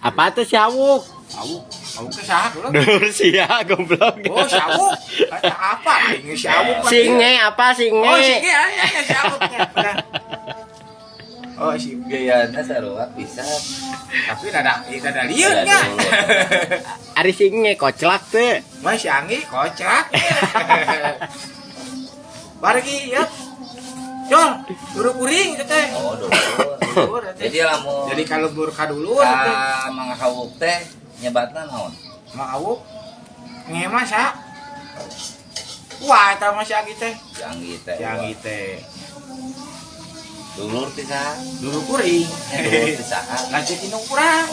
Apa tuh syawuk? Syawuk ke saha dulu? Dulur sia goblok. Oh, syawuk. Kata apa? Ini syawuk. Singe apa singe? Oh, singe ya syawuknya. Benar. Oh, si Gayana sarua pisan. tapi ada liurnya. Ari singe koclak teh. Mas Yangi kocak. Bargi ya. Jol, dulu kuring itu teh. Oh, dulu. Dulur, teh. Jadi lamun Jadi kalau lembur ka dulur teh. mangahawuk teh nyebatna naon? Mau ngemas ha. Wah, eta Mas Yangi teh. Janggi teh. Yangi teh. Dulur ti saha? Dulu kuring. Dulur ti saha? Lanjut inung kurang.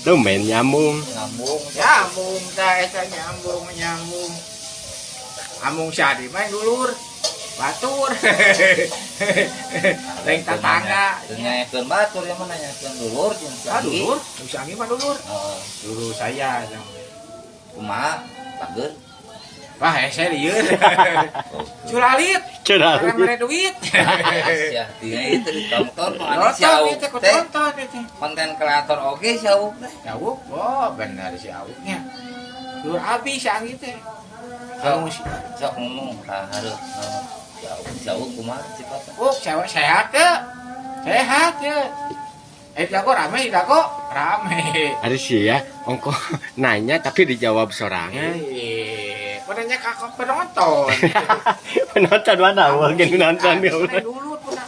Tuh main nyambung. Ngambung. Nyambung tah eta nyambung. Amung sadi main dulur. Batur. Lain tetangga. Nyanyakeun batur yang mana nyanyakeun dulur jeung Ah, Janggi. dulur. Mas Yangi mah dulur. Heeh. Dulu saya. Kumaha? Pageun. Wah, saya lieur. Culalit. Curalit. Karena mere duit. Ya, dia itu ditonton mana Nonton siau itu, ku teh. tonton itu. Konten kreator oge siau teh. Syawuk, oh benar syawuknya. Lur abi Yangi teh. Kamu sih. Sok ngomong hareup siau kumaha sifatna? Oh, cewek sehat ya. Sehat ya. Dago rame, dago rame. Ari sia ongko nanya tapi dijawab sorangan. Penanya kakak penonton. Penonton mana? Mungkin nonton ya. Lain dulu pernah.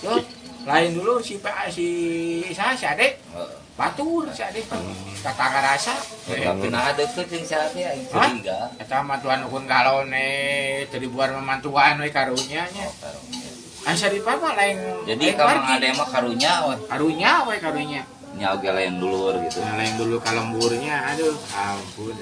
Yo, lain dulu si saya si Adek. Batur si Adek. Tetangga rasa. Tapi nah deukeut jeung si Ade aing Hah? curiga. Eta mah tuan ukun galone, teu dibuar memantuan we karunya nya. Asa di mah lain. Jadi kalau Ade mah karunya we karunya we karunya. nya oge lain dulur gitu. Nah, lain dulu kalemburnya, aduh, ampun,